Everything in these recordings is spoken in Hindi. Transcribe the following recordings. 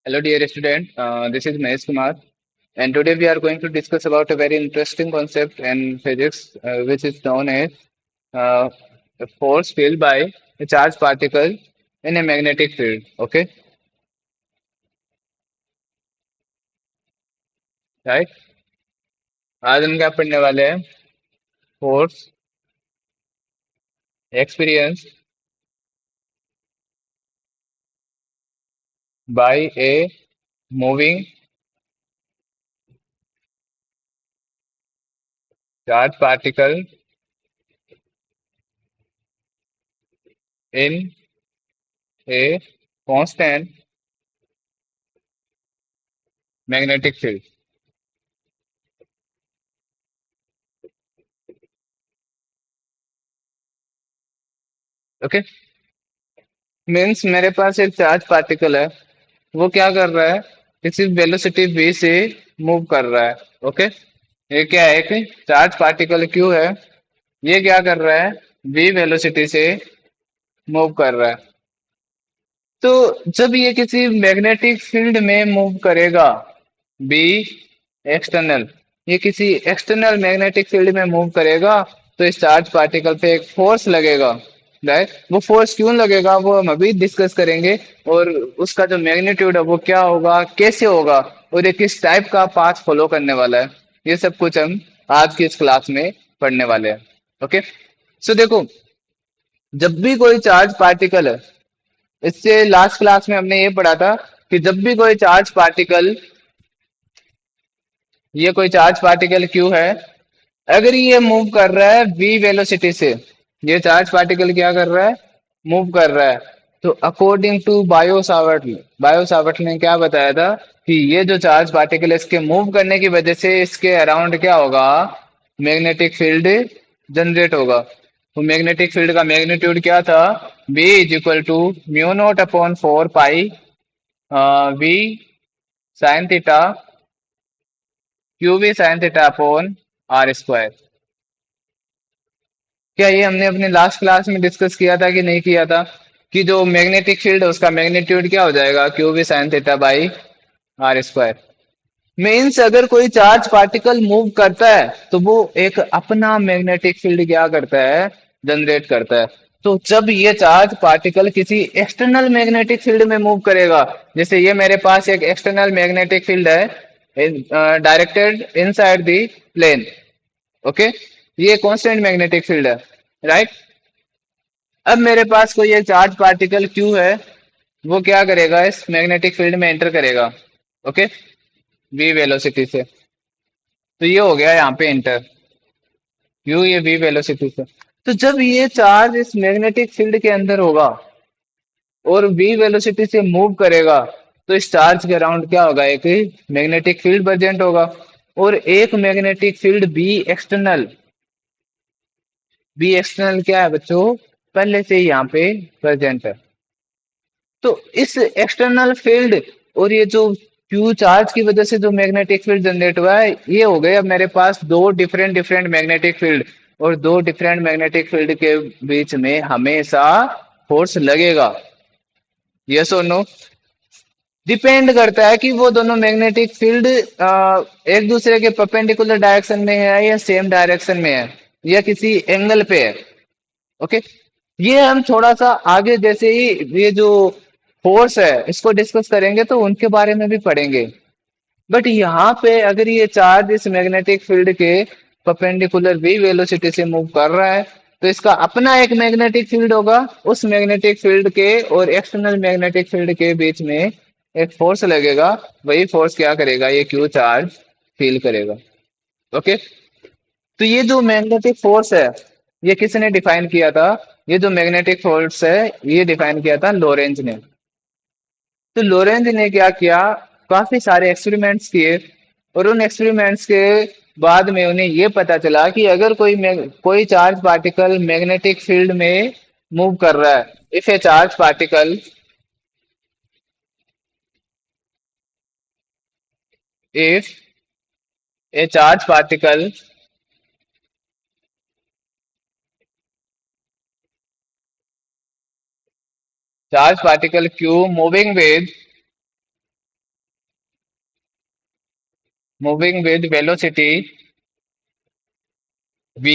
Hello, dear student. This is Mahesh Kumar, and today we are going to discuss about a very interesting concept in physics, which is known as uh, a force filled by a charged particle in a magnetic field. Okay, right? आज हम क्या पढ़ने वाले हैं? Force experience by a moving charge particle in a constant magnetic field. Okay, means मेरे पास एक चार्ज पार्टिकल है. वो क्या कर रहा है? किसी वेलोसिटी v से मूव कर रहा है. ओके, ये क्या है? एक चार्ज पार्टिकल क्यू है. ये क्या कर रहा है? v वेलोसिटी से मूव कर रहा है. तो जब ये किसी मैग्नेटिक फील्ड में मूव करेगा, बी एक्सटर्नल, ये किसी एक्सटर्नल मैग्नेटिक फील्ड में मूव करेगा, तो इस चार्ज पार्टिकल पे एक फोर्स लगेगा. राइट, वो फोर्स क्यों लगेगा वो हम अभी डिस्कस करेंगे. और उसका जो मैग्नीट्यूड है वो क्या होगा, कैसे होगा, और ये किस टाइप का पाथ फॉलो करने वाला है, ये सब कुछ हम आज की इस क्लास में पढ़ने वाले हैं. ओके, सो देखो, जब भी कोई चार्ज पार्टिकल है, इससे लास्ट क्लास में हमने ये पढ़ा था कि जब भी कोई चार्ज पार्टिकल, ये कोई चार्ज पार्टिकल क्यू है, अगर ये मूव कर रहा है v वेलोसिटी से, ये चार्ज पार्टिकल क्या कर रहा है? मूव कर रहा है. तो अकॉर्डिंग टू बायो सावर्ट ने क्या बताया था कि ये जो चार्ज पार्टिकल है, इसके मूव करने की वजह से इसके अराउंड क्या होगा? मैग्नेटिक फील्ड जनरेट होगा. तो मैग्नेटिक फील्ड का मैग्नीट्यूड क्या था? b is equal to mu naught upon 4 pi V sine theta Q V sine theta upon R square. क्या ये हमने अपने लास्ट क्लास में डिस्कस किया था कि नहीं किया था? कि जो मैग्नेटिक फील्ड है उसका मैग्नीट्यूड क्या हो जाएगा? Q V sine theta by R square. Means अगर कोई चार्ज पार्टिकल मूव करता है तो वो एक अपना मैग्नेटिक फील्ड क्या करता है? जनरेट करता है. तो जब ये चार्ज पार्टिकल किसी एक्सटर्नल मैग्नेटिक फील्ड में मूव करेगा, जैसे ये मेरे पास एक एक्सटर्नल मैग्नेटिक फील्ड है directed inside the plane. Okay, ये कांस्टेंट मैग्नेटिक फील्ड है. राइट, अब मेरे पास कोई एक चार्ज पार्टिकल क्यू है, वो क्या करेगा? इस मैग्नेटिक फील्ड में एंटर करेगा. ओके, v वेलोसिटी से. तो ये हो गया यहाँ पे एंटर, क्यू ये v वेलोसिटी से. तो जब ये चार्ज इस मैग्नेटिक फील्ड के अंदर होगा और v वेलोसिटी से मूव करेगा, तो इस चार्ज के अराउंड क्या होगा? एक मैग्नेटिक फील्ड प्रेजेंट होगा. और एक मैग्नेटिक फील्ड बी एक्सटर्नल क्या है बच्चों? पहले से ही यहाँ पे प्रेजेंट है. तो इस एक्सटर्नल फील्ड और ये जो क्यू चार्ज की वजह से जो मैग्नेटिक फील्ड जनरेट हुआ है, ये हो गए अब मेरे पास दो डिफरेंट डिफरेंट मैग्नेटिक फील्ड. और दो डिफरेंट मैग्नेटिक फील्ड के बीच में हमेशा फोर्स लगेगा. यस और नो? डिपेंड करता है कि वो दोनों मैग्नेटिक फील्ड एक दूसरे के परपेंडिकुलर डायरेक्शन में है या सेम डायरेक्शन में है या किसी एंगल पे है. ओके, ये हम थोड़ा सा आगे जैसे ही ये जो फोर्स है इसको डिस्कस करेंगे तो उनके बारे में भी पढ़ेंगे. बट यहाँ पे अगर ये चार्ज इस मैग्नेटिक फील्ड के परपेंडिकुलर वी वेलोसिटी से मूव कर रहा है, तो इसका अपना एक मैग्नेटिक फील्ड होगा. उस मैग्नेटिक फील्ड के और एक्सटर्नल मैग्नेटिक फील्ड के बीच में एक फोर्स लगेगा. वही फोर्स क्या करेगा? ये क्यू चार्ज फील करेगा. ओके, तो ये जो मैग्नेटिक फोर्स है, ये किसने डिफाइन किया था? ये जो मैग्नेटिक फोर्स है, ये डिफाइन किया था लोरेंज ने. तो लोरेंज ने क्या किया? काफी सारे एक्सपेरिमेंट्स किए. और उन एक्सपेरिमेंट्स के बाद में उन्हें ये पता चला कि अगर कोई चार्ज पार्टिकल मैग्नेटिक फील्ड में मूव कर रहा है, if A charge particle, if A charge particle Q moving with moving with velocity v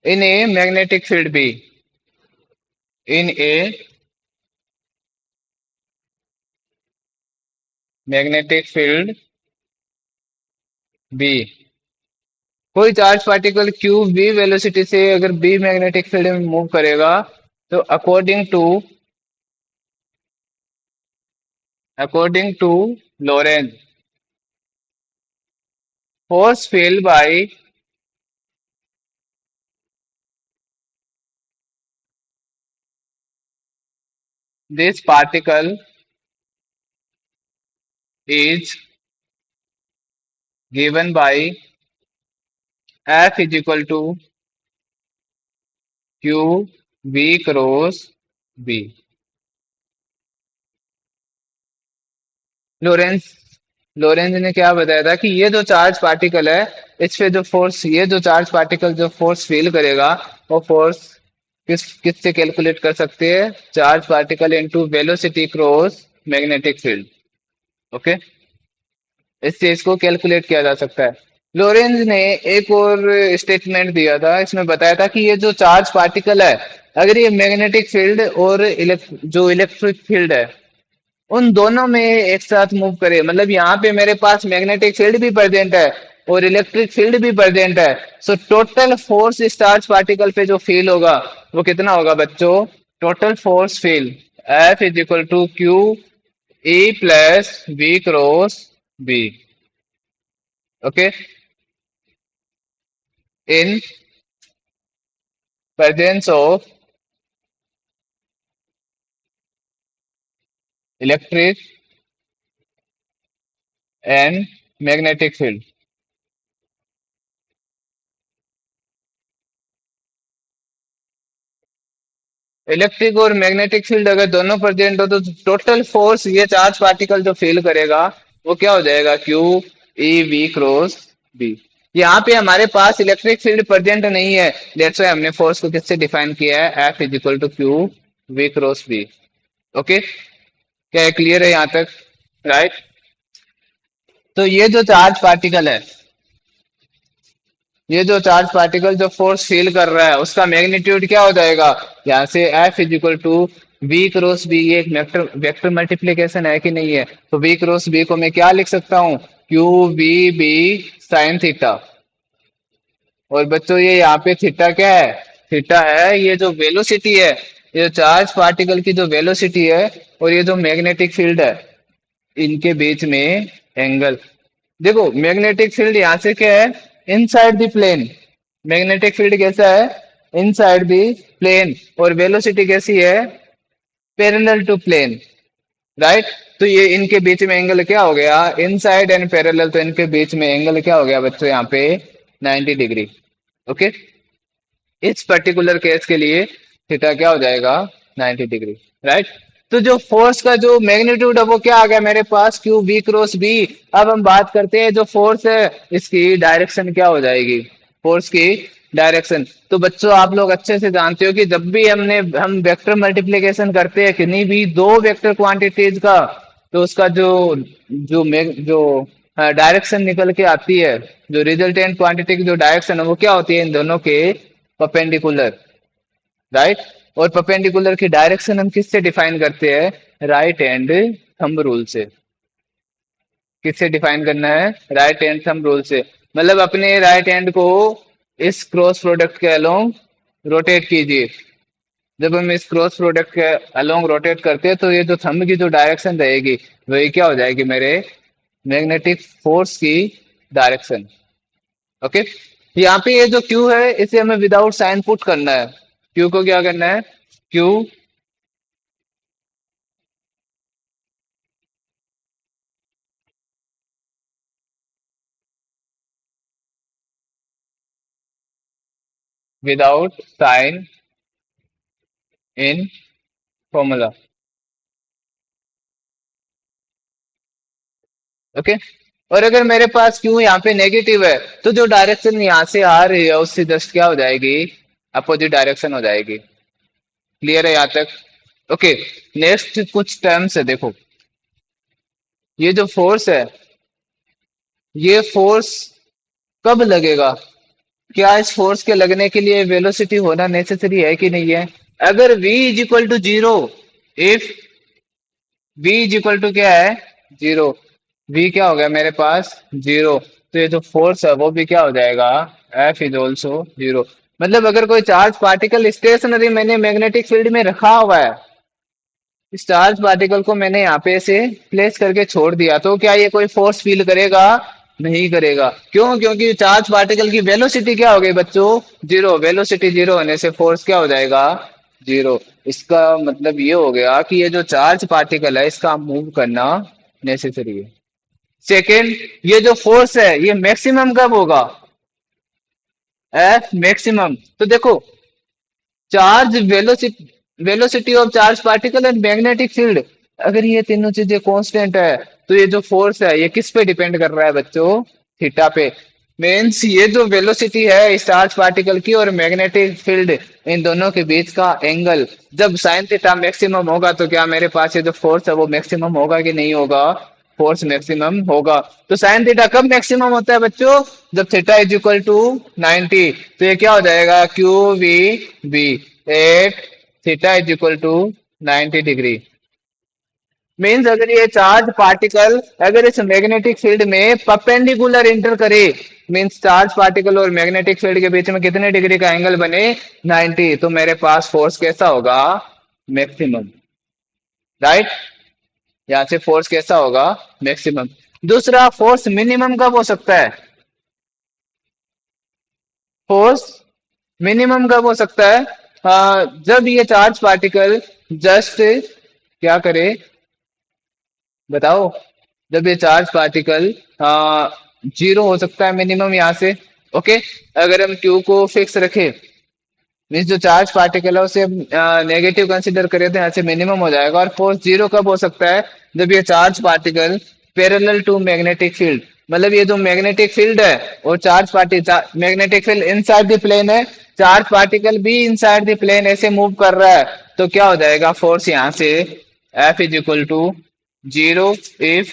in a magnetic field B. In a magnetic field B, कोई charge particle Q v velocity से अगर b मैग्नेटिक फील्ड में मूव करेगा तो according to Lorentz force field by this particle is given by F is equal to q v cross b। Lorentz Lorentz ने क्या बताया था कि ये जो चार्ज पार्टिकल है इस पे जो फोर्स, ये जो चार्ज पार्टिकल जो फोर्स फील करेगा वो फोर्स किससे कैलकुलेट कर सकते हैं? Charge particle into velocity cross magnetic field. Okay, इस चीज को कैलकुलेट किया जा सकता है। लोरेंज ने एक और स्टेटमेंट दिया था, इसमें बताया था कि ये जो चार्ज पार्टिकल है अगर ये मैग्नेटिक फील्ड और जो इलेक्ट्रिक फील्ड है उन दोनों में एक साथ मूव करे, मतलब यहाँ पे मेरे पास मैग्नेटिक फील्ड भी प्रेजेंट है और इलेक्ट्रिक फील्ड भी प्रेजेंट है, सो टोटल फोर्स इस चार्ज पार्टिकल पे जो फील होगा वो कितना होगा बच्चों? Total force feel F is equal to Q E plus V cross B. Okay, in presence of electric and magnetic field. Electric और मैग्नेटिक फील्ड अगर दोनों प्रेजेंट हो तो टोटल फोर्स ये चार्ज पार्टिकल जो फील करेगा वो क्या हो जाएगा? Q E V cross B. यहाँ पे हमारे पास इलेक्ट्रिक फील्ड प्रेजेंट नहीं है, दैट्स व्हाई हमने फोर्स को किससे डिफाइन किया है? F is equal to Q V cross B. Okay, क्या क्लियर है यहाँ तक? राइट, तो ये जो चार्ज पार्टिकल है, ये जो चार्ज पार्टिकल जो फोर्स फील कर रहा है उसका मैग्नीट्यूड क्या हो जाएगा? यहाँ से F is equal to V cross B, ये एक वेक्टर वेक्टर मल्टीप्लीकेशन है कि नहीं है? तो वी क्रॉस बी को मैं क्या लिख सकता हूँ? Q V B sine theta. और बच्चों ये यहाँ पे थीटा क्या है? थीटा है ये जो वेलोसिटी है, ये जो चार्ज पार्टिकल की जो वेलोसिटी है और ये जो मैग्नेटिक फील्ड है इनके बीच में एंगल। देखो मैग्नेटिक फील्ड यहाँ से क्या है? Inside the plane. Magnetic field कैसा है? Inside the plane. और वेलोसिटी कैसी है? Parallel to plane. राइट, तो ये इनके बीच में एंगल क्या हो गया? इनसाइड एंड पैरेलल, तो इनके बीच में एंगल क्या हो गया बच्चों? यहाँ पे 90 डिग्री। ओके, इस पर्टिकुलर केस के लिए थीटा क्या हो जाएगा? 90 डिग्री। राइट, तो जो फोर्स का जो मैग्नीट्यूड है वो क्या आ गया मेरे पास? Q B cross B. अब हम बात करते हैं जो फोर्स है इसकी डायरेक्शन क्या हो जाएगी? फोर्स की डायरेक्शन तो बच्चों आप लोग अच्छे से जानते हो कि जब भी हम वेक्टर मल्टीप्लिकेशन करते हैं किन्हीं भी दो वेक्टर क्वांटिटीज का, तो उसका जो डायरेक्शन निकल के आती है, जो रिजल्टेंट क्वांटिटी की जो डायरेक्शन है वो क्या होती है? इन दोनों के परपेंडिकुलर। राइट, और परपेंडिकुलर की डायरेक्शन हम किससे डिफाइन करते हैं? राइट हैंड थंब रूल से। किससे डिफाइन करना है? राइट हैंड थंब रूल से। मतलब अपने राइट हैंड को इस क्रॉस प्रोडक्ट के अलोंग रोटेट कीजिए। जब हम इस क्रॉस प्रोडक्ट के अलोंग रोटेट करते हैं तो ये जो थंब की जो डायरेक्शन रहेगी वही क्या हो जाएगी? मेरे मैग्नेटिक फोर्स की डायरेक्शन। ओके, यहाँ पे ये जो क्यू है इसे हमें विदाउट साइन पुट करना है। क्यू को क्या करना है? Q without sign in formula. Okay, और अगर मेरे पास क्यू यहाँ पे नेगेटिव है तो जो डायरेक्शन यहाँ से आ रही है उससे जस्ट क्या हो जाएगी? अपोजिट डायरेक्शन हो जाएगी। क्लियर है यहाँ तक? ओके, नेक्स्ट कुछ टर्म्स है देखो। ये जो फोर्स है ये फोर्स कब लगेगा? क्या इस फोर्स के लगने के लिए वेलोसिटी होना नेसेसरी है कि नहीं है? अगर v is equal to zero, if v is equal to क्या है? जीरो। v क्या हो गया मेरे पास? जीरो। तो ये जो फोर्स है वो भी क्या हो जाएगा? f is also zero. मतलब अगर कोई चार्ज पार्टिकल स्टेशनरी मैंने मैग्नेटिक फील्ड में रखा हुआ है, इस चार्ज पार्टिकल को मैंने यहाँ पे ऐसे प्लेस करके छोड़ दिया, तो क्या ये कोई फोर्स फील करेगा? नहीं करेगा। क्यों? क्योंकि चार्ज पार्टिकल की वेलोसिटी क्या हो गई बच्चों? जीरो। वेलोसिटी जीरो होने से फोर्स क्या हो जाएगा? जीरो। इसका मतलब ये हो गया कि ये जो चार्ज पार्टिकल है इसका मूव करना नेसेसरी है। सेकेंड, ये जो फोर्स है ये मैक्सिमम कब होगा? F maximum. तो देखो, charge, velocity of charge particle and magnetic field, अगर ये तीनों चीजें कांस्टेंट है, तो ये जो फोर्स है ये किस पे डिपेंड कर रहा है बच्चों? थीटा पे। मीन्स ये जो वेलोसिटी है इस चार्ज पार्टिकल की और मैग्नेटिक फील्ड, इन दोनों के बीच का एंगल जब साइन थीटा मैक्सिमम होगा, तो क्या मेरे पास ये जो फोर्स है वो मैक्सिमम होगा कि नहीं होगा? फोर्स मैक्सिमम होगा। तो साइन थीटा कब मैक्सिमम होता है बच्चों? जब थीटा इज इक्वल टू 90। तो ये क्या हो जाएगा? Q V B at theta is equal to 90 degree. Means अगर ये चार्ज पार्टिकल अगर इस मैग्नेटिक फील्ड में परपेंडिकुलर इंटर करे, मीन्स चार्ज पार्टिकल और मैग्नेटिक फील्ड के बीच में कितने डिग्री का एंगल बने? 90। तो मेरे पास फोर्स कैसा होगा? मैक्सिमम। राइट? यहाँ से फोर्स कैसा होगा? मैक्सिमम। दूसरा, फोर्स मिनिमम कब हो सकता है? फोर्स मिनिमम कब हो सकता है? जब ये चार्ज पार्टिकल जस्ट क्या करे? बताओ। जब ये चार्ज पार्टिकल जीरो हो सकता है मिनिमम यहाँ से। ओके। अगर हम क्यू को फिक्स रखें, मीन्स जो चार्ज पार्टिकल है उसे नेगेटिव कंसीडर करें, तो यहाँ से मिनिमम हो जाएगा। और फोर्स जीरो कब हो सकता है? जब ये charge particle parallel to magnetic field, मतलब ये जो मैग्नेटिक फील्ड है और charge particle, magnetic field inside the plane है, चार्ज पार्टिकल भी इनसाइड द प्लेन ऐसे मूव कर रहा है, तो क्या हो जाएगा फोर्स यहाँ से? F is equal to zero if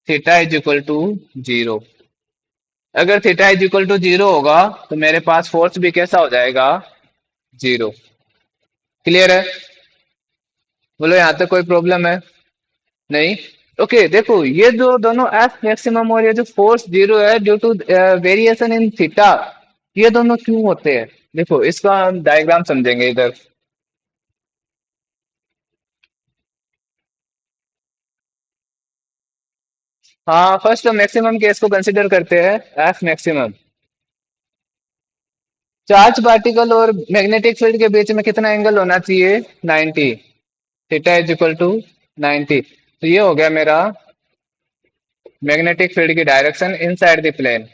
theta is equal to zero. अगर theta is equal to zero होगा तो मेरे पास फोर्स भी कैसा हो जाएगा? जीरो। क्लियर है? बोलो, यहाँ तक कोई प्रॉब्लम है? नहीं। ओके। देखो, ये जो दोनों एफ मैक्सिमम और ये जो फोर्स जीरो है due to variation in theta, ये दोनों क्यों होते हैं? देखो, इसका हम डायग्राम समझेंगे इधर। हाँ, फर्स्ट हम मैक्सिमम केस को कंसिडर करते हैं, एफ मैक्सिमम। चार्ज पार्टिकल और मैग्नेटिक फील्ड के बीच में कितना एंगल होना चाहिए? 90। Theta is equal to 90। तो ये हो गया मेरा मैग्नेटिक फील्ड की डायरेक्शन इनसाइड द प्लेन।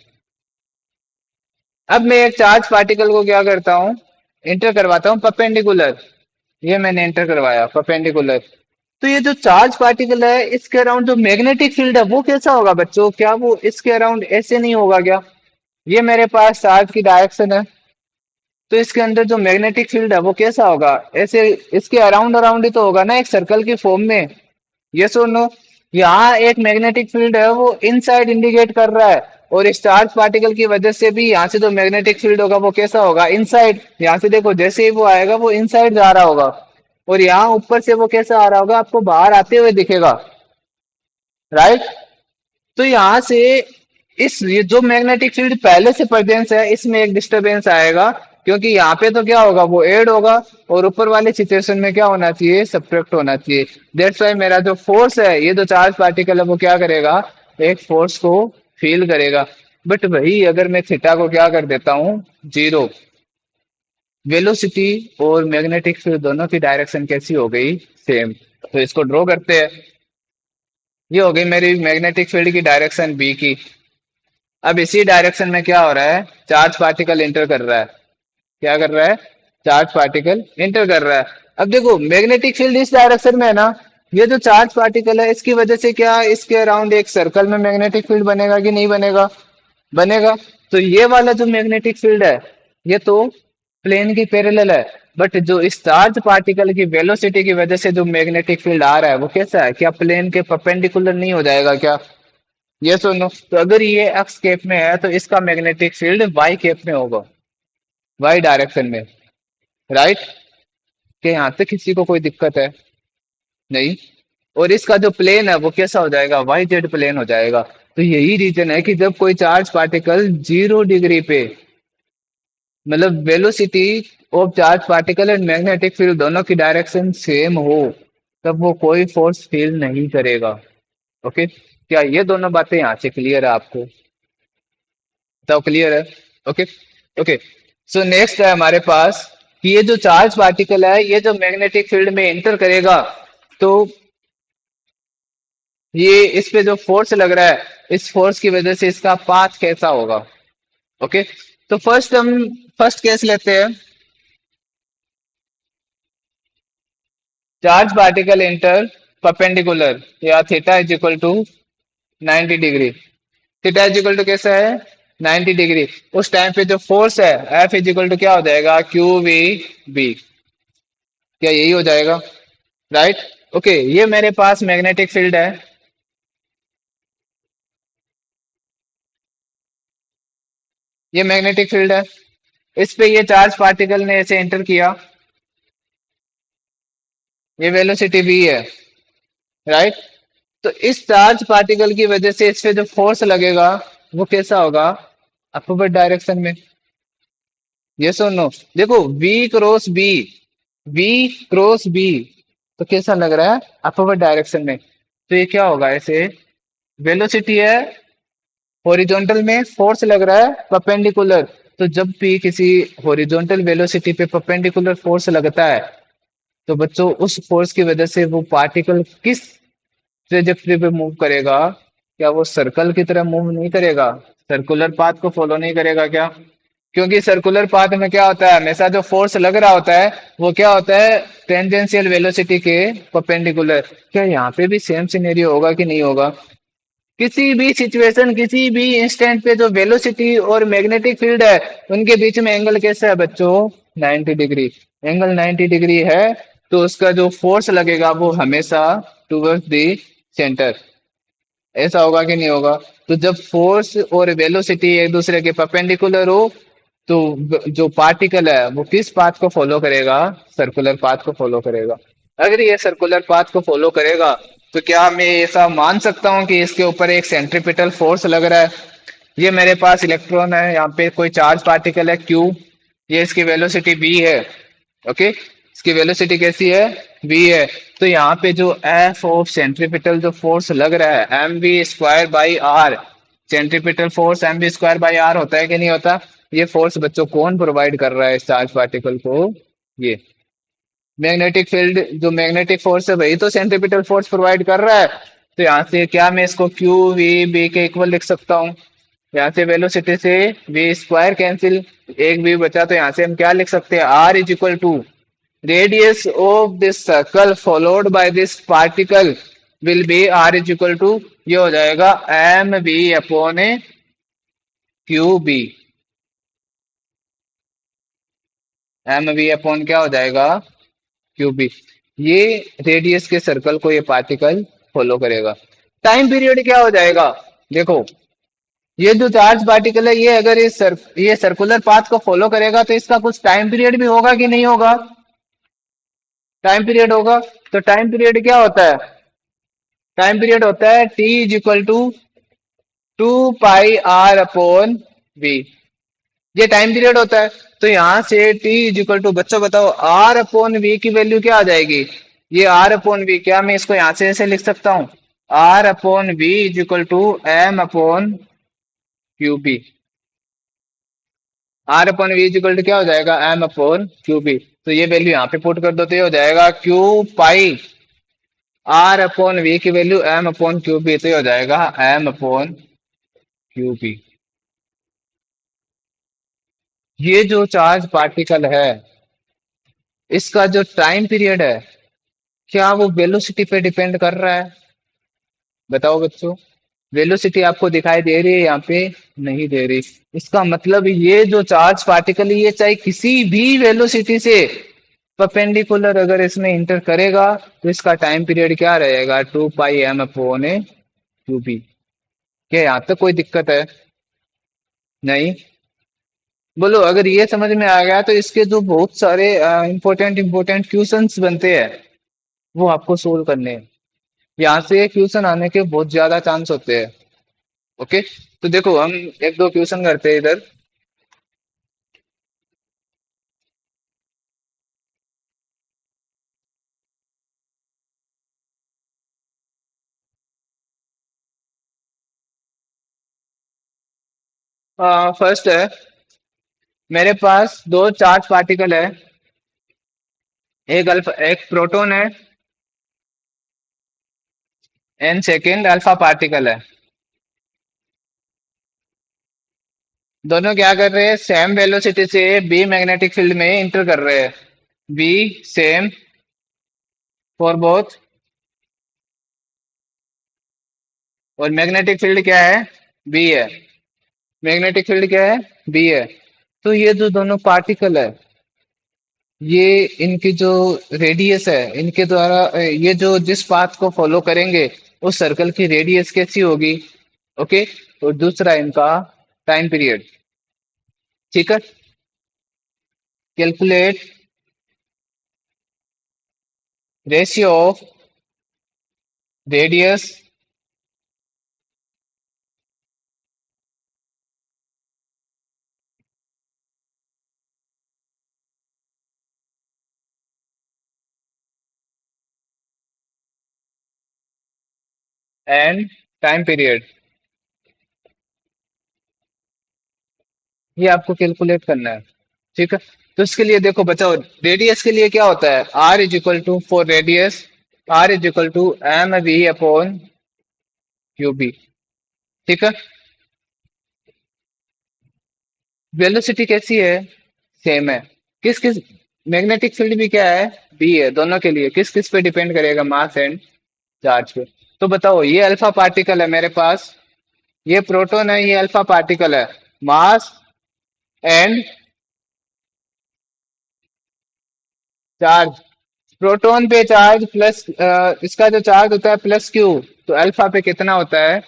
अब मैं एक चार्ज पार्टिकल को क्या करता हूँ? इंटर करवाता हूँ परपेंडिकुलर। ये मैंने इंटर करवाया परपेंडिकुलर। तो ये जो चार्ज पार्टिकल है इसके अराउंड जो मैग्नेटिक फील्ड है वो कैसा होगा बच्चों? क्या वो इसके अराउंड ऐसे नहीं होगा क्या? ये मेरे पास चार्ज की डायरेक्शन है, तो इसके अंदर जो मैग्नेटिक फील्ड है वो कैसा होगा? ऐसे इसके अराउंड अराउंड ही तो होगा ना, एक सर्कल की फॉर्म में। यस और नो? यहाँ एक मैग्नेटिक फील्ड है वो इनसाइड इंडिकेट कर रहा है, और इस चार्ज पार्टिकल की वजह से भी यहाँ से जो मैग्नेटिक फील्ड होगा वो कैसा होगा? इनसाइड। यहाँ से देखो, जैसे ही वो आएगा वो इनसाइड जा रहा होगा, और यहाँ ऊपर से वो कैसा आ रहा होगा? आपको बाहर आते हुए दिखेगा। राइट? तो यहाँ से इस ये जो मैग्नेटिक फील्ड पहले से प्रेजेंस है इसमें एक डिस्टरबेंस आएगा, क्योंकि यहाँ पे तो क्या होगा? वो ऐड होगा, और ऊपर वाले सिचुएशन में क्या होना चाहिए? सब्ट्रैक्ट होना चाहिए। दैट्स वाई मेरा जो फोर्स है, ये जो चार्ज पार्टिकल है वो क्या करेगा? एक फोर्स को फील करेगा। बट वही अगर मैं थीटा को क्या कर देता हूँ? जीरो। वेलोसिटी और मैग्नेटिक फील्ड दोनों की डायरेक्शन कैसी हो गई? सेम। तो इसको ड्रॉ करते हैं। ये हो गई मेरी मैग्नेटिक फील्ड की डायरेक्शन बी की। अब इसी डायरेक्शन में क्या हो रहा है? चार्ज पार्टिकल इंटर कर रहा है। क्या कर रहा है? चार्ज पार्टिकल इंटर कर रहा है। अब देखो, मैग्नेटिक फील्ड इस डायरेक्शन में है ना, ये जो चार्ज पार्टिकल है इसकी वजह से क्या इसके अराउंड एक सर्कल में मैग्नेटिक फील्ड बनेगा कि नहीं बनेगा? बनेगा। तो ये वाला जो मैग्नेटिक फील्ड है ये तो प्लेन की पैरेलल है, बट जो इस चार्ज पार्टिकल की वेलोसिटी की वजह से जो मैग्नेटिक फील्ड आ रहा है वो कैसा है? क्या प्लेन के परपेंडिकुलर नहीं हो जाएगा क्या? ये सुनो, तो अगर ये एक्स केप में है तो इसका मैग्नेटिक फील्ड वाई केप में होगा, वाई डायरेक्शन में, राइट। कि यहाँ पे किसी को कोई दिक्कत है? नहीं। और इसका जो प्लेन है वो कैसा हो जाएगा? वाई जेड प्लेन हो जाएगा। तो यही रीजन है कि जब कोई चार्ज पार्टिकल 0 डिग्री पे, मतलब velocity of charge particle and magnetic field दोनों की डायरेक्शन सेम हो, तब वो कोई फोर्स फील नहीं करेगा। ओके, क्या ये दोनों बातें यहाँ से क्लियर है आपको? बताओ, क्लियर है? ओके। ओके, सो नेक्स्ट है हमारे पास कि ये जो चार्ज पार्टिकल है ये जो मैग्नेटिक फील्ड में एंटर करेगा, तो ये इस पे जो फोर्स लग रहा है, इस फोर्स की वजह से इसका पाथ कैसा होगा? ओके, तो फर्स्ट हम फर्स्ट केस लेते हैं। चार्ज पार्टिकल एंटर परपेंडिकुलर, या theta is equal to 90 degree. Theta is equal to कैसा है? 90 डिग्री। उस टाइम पे जो फोर्स है एफ इज इक्वल टू क्या हो जाएगा? Q V B. क्या यही हो जाएगा? राइट। ओके, ये मेरे पास मैग्नेटिक फील्ड है। ये मैग्नेटिक फील्ड है। इस पे ये चार्ज पार्टिकल ने ऐसे एंटर किया, ये वेलोसिटी वी है, राइट। तो इस चार्ज पार्टिकल की वजह से इस पे जो फोर्स लगेगा वो कैसा होगा? अपवर्ड डायरेक्शन में। ये सुनो, देखो V cross B, V cross B, तो कैसा लग रहा है? अपवर्ड डायरेक्शन में। तो ये क्या होगा ऐसे? वेलोसिटी है हॉरिजॉन्टल में, फोर्स लग रहा है परपेंडिकुलर। तो जब भी किसी हॉरिजॉन्टल वेलोसिटी पे परपेंडिकुलर फोर्स लगता है, तो बच्चों उस फोर्स की वजह से वो पार्टिकल किस ट्रेजेक्टरी पे मूव करेगा? क्या वो सर्कल की तरह मूव नहीं करेगा? सर्कुलर पाथ को फॉलो नहीं करेगा क्या? क्योंकि सर्कुलर पाथ में क्या होता है, हमेशा जो फोर्स लग रहा होता है वो क्या होता है? टेंजेंशियल वेलोसिटी के परपेंडिकुलर। क्या यहाँ पे भी सेम सिनेरियो होगा कि नहीं होगा? किसी भी सिचुएशन, किसी भी इंस्टेंट पे जो वेलोसिटी और मैग्नेटिक फील्ड है उनके बीच में एंगल कैसा है बच्चों? 90 डिग्री। एंगल 90 डिग्री है, तो उसका जो फोर्स लगेगा वो हमेशा टूवर्ड्स द सेंटर। ऐसा होगा कि नहीं होगा? तो जब फोर्स और वेलोसिटी एक दूसरे के परपेंडिकुलर हो, तो जो पार्टिकल है वो किस पाथ को फॉलो करेगा? सर्कुलर पाथ को फॉलो करेगा। अगर ये सर्कुलर पाथ को फॉलो करेगा, तो क्या मैं ऐसा मान सकता हूँ कि इसके ऊपर एक सेंट्रीपिटल फोर्स लग रहा है? ये मेरे पास इलेक्ट्रॉन है, यहाँ पे कोई चार्ज पार्टिकल है क्यू, ये इसकी वेलोसिटी वी है। ओके, इसकी वेलोसिटी कैसी है? वी है। तो यहाँ पे जो एफ ऑफ सेंट्रीपिटल जो फोर्स लग रहा है, M V square by R, centripetal force M V square by R होता है कि नहीं होता? ये फोर्स बच्चों कौन प्रोवाइड कर रहा है इस चार्ज पार्टिकल को? ये मैग्नेटिक फील्ड, जो मैग्नेटिक फोर्स है वही तो सेंट्रीपिटल फोर्स प्रोवाइड कर रहा है। तो यहाँ से क्या मैं इसको क्यू वी बी के इक्वल लिख सकता हूँ? यहाँ से वेलोसिटी से वी स्क्वायर कैंसिल, एक वी बचा, तो यहाँ से हम क्या लिख सकते हैं? R is equal to radius of this circle followed by this particle will be R is equal to, ये हो जाएगा M B upon a Q B. M B upon क्या हो जाएगा? Q B. ये रेडियस के सर्कल को ये पार्टिकल फॉलो करेगा। टाइम पीरियड क्या हो जाएगा? देखो, ये जो चार्ज पार्टिकल है ये अगर ये सर्कुलर पाथ को फॉलो करेगा तो इसका कुछ टाइम पीरियड भी होगा कि नहीं होगा? टाइम पीरियड होगा। तो टाइम पीरियड क्या होता है? टाइम पीरियड होता है T is equal to 2 pi R upon V. ये टाइम पीरियड होता है। तो यहां से टी इज इक्वल टू, बच्चों बताओ, आर अपॉन वी की वैल्यू क्या आ जाएगी? ये आर अपॉन वी, क्या मैं इसको यहां से ऐसे लिख सकता हूं? R upon V is equal to M upon Q B. R upon V is equal to क्या हो जाएगा? M upon Q B. तो ये वैल्यू यहाँ पे पुट कर दो, तो ये हो जाएगा Q pi R upon V की value M upon Q B, तो ये हो जाएगा एम अपॉन क्यू बी। ये जो चार्ज पार्टिकल है इसका जो टाइम पीरियड है, क्या वो वेलोसिटी पे डिपेंड कर रहा है? बताओ बच्चों, वेलोसिटी आपको दिखाई दे रही है यहाँ पे? नहीं दे रही। इसका मतलब ये जो चार्ज पार्टिकल है ये चाहे किसी भी वेलोसिटी से परपेंडिकुलर अगर इसमें इंटर करेगा, तो इसका टाइम पीरियड क्या रहेगा? 2 पाई एम अपोन ए क्यू बी। क्या यहाँ तक कोई दिक्कत है? नहीं। बोलो, अगर ये समझ में आ गया तो इसके जो बहुत सारे इंपॉर्टेंट इंपॉर्टेंट क्वेश्चंस बनते हैं वो आपको सोल्व करने हैं। यहाँ से क्वेश्चन आने के बहुत ज्यादा चांस होते हैं। ओके, तो देखो हम एक दो क्वेश्चन करते हैं इधर। फर्स्ट है, मेरे पास दो चार्ज पार्टिकल है, एक अल्फा एक प्रोटॉन है एंड सेकंड अल्फा पार्टिकल है। दोनों क्या कर रहे हैं, सेम वेलोसिटी से बी मैग्नेटिक फील्ड में इंटर कर रहे हैं। B same for both. और मैग्नेटिक फील्ड क्या है, बी है। मैग्नेटिक फील्ड क्या है, बी है। तो ये जो दोनों पार्टिकल है, ये इनकी जो रेडियस है, इनके द्वारा ये जो जिस पाथ को फॉलो करेंगे उस सर्कल की रेडियस कैसी होगी। ओके। और दूसरा इनका टाइम पीरियड। ठीक है। Calculate ratio of radius and time period. ये आपको कैलकुलेट करना है। ठीक है। तो इसके लिए देखो बचाओ, रेडियस के लिए क्या होता है, R is equal to for radius, R is equal to M V upon Q B. ठीक है। वेलोसिटी कैसी है, सेम है। किस किस, मैग्नेटिक फील्ड भी क्या है, बी है। दोनों के लिए किस किस पे डिपेंड करेगा, मास एंड चार्ज पे। तो बताओ, ये अल्फा पार्टिकल है मेरे पास, ये प्रोटॉन है, ये अल्फा पार्टिकल है। मास एंड चार्ज, प्रोटॉन पे चार्ज प्लस इसका जो चार्ज होता है प्लस क्यू, तो अल्फा पे कितना होता है,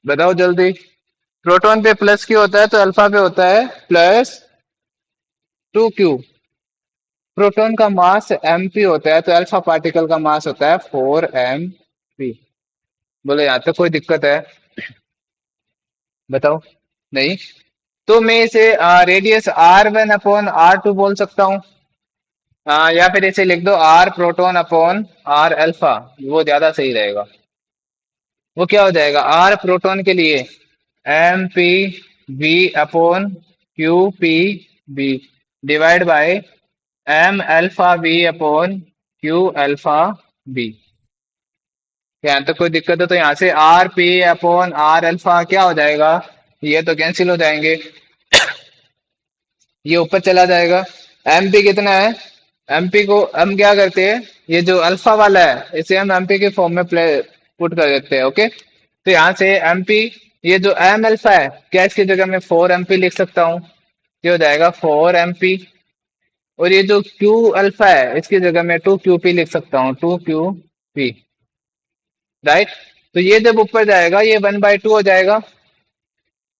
बताओ जल्दी। प्रोटॉन पे प्लस क्यू होता है तो अल्फा पे होता है प्लस 2 क्यू। प्रोटॉन का मास एम पी होता है तो अल्फा पार्टिकल का मास होता है 4 m p। बोलो यहाँ तक कोई दिक्कत है, बताओ। नहीं। तो मैं इसे रेडियस R1/R2 बोल सकता हूँ। या फिर इसे लिख दो R proton upon R alpha, वो ज्यादा सही रहेगा। वो क्या हो जाएगा, R प्रोटॉन के लिए M P V upon Q P B divide by M alpha B upon Q alpha B. यहाँ तक कोई दिक्कत है? तो यहाँ से R P upon R alpha क्या हो जाएगा, ये तो कैंसिल हो जाएंगे, ये ऊपर चला जाएगा। एम पी कितना है, एम पी को हम क्या करते हैं, ये जो अल्फा वाला है इसे हम एम पी के फॉर्म में पुट कर देते हैं। ओके। तो यहाँ से एम पी, ये जो एम अल्फा है, क्या इसकी जगह मैं 4 m p लिख सकता हूँ, ये हो जाएगा 4 m p। और ये जो क्यू अल्फा है इसकी जगह मैं 2 q p लिख सकता हूँ, 2 q p। राइट। तो ये जब ऊपर जाएगा ये 1/2 हो जाएगा।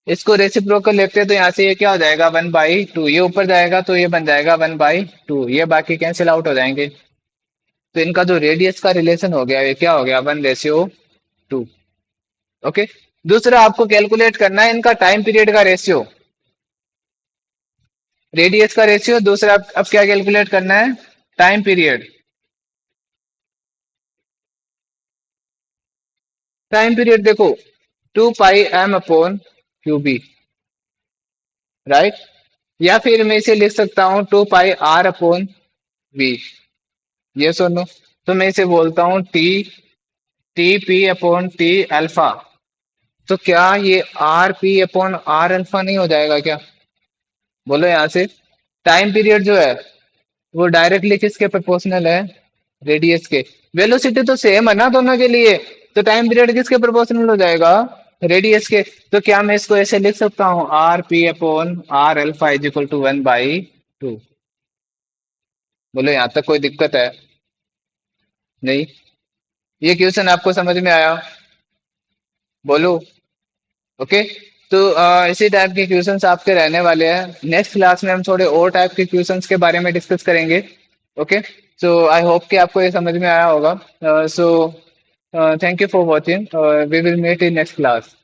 इसको रेसिप्रोकल लेते हैं तो यहाँ से ये क्या हो जाएगा, 1/2। ये ऊपर जाएगा तो ये बन जाएगा 1/2, ये बाकी कैंसिल आउट हो जाएंगे। तो इनका जो रेडियस का रिलेशन हो गया ये क्या हो गया, 1:2। ओके। दूसरा आपको कैलकुलेट करना है इनका टाइम पीरियड का रेशियो, रेडियस का रेशियो। दूसरा अब क्या कैलकुलेट करना है, टाइम पीरियड। टाइम पीरियड देखो, 2πm upon Q B. Right. या फिर मैं इसे लिख सकता हूँ 2πr अपॉन बी। ये सुनो, तो मैं इसे बोलता हूँ T P upon T alpha. तो क्या ये R P upon R alpha नहीं हो जाएगा क्या, बोलो यहाँ से। टाइम पीरियड जो है वो डायरेक्टली किसके प्रोपोर्शनल है, रेडियस के। वेलोसिटी तो सेम है ना दोनों के लिए, तो टाइम पीरियड किसके प्रोपोर्शनल हो जाएगा, रेडियस के। तो क्या मैं इसको ऐसे लिख सकता हूँ, R P upon R alpha is equal to 1/2। बोलो यहाँ तक कोई दिक्कत है? नहीं। ये क्वेश्चन आपको समझ में आया, बोलो। ओके। तो इसी टाइप के क्वेश्चंस आपके रहने वाले हैं। नेक्स्ट क्लास में हम थोड़े और टाइप के क्वेश्चंस के बारे में डिस्कस करेंगे। ओके। सो आई होप कि आपको ये समझ में आया होगा। So thank you for watching. We will meet in next class.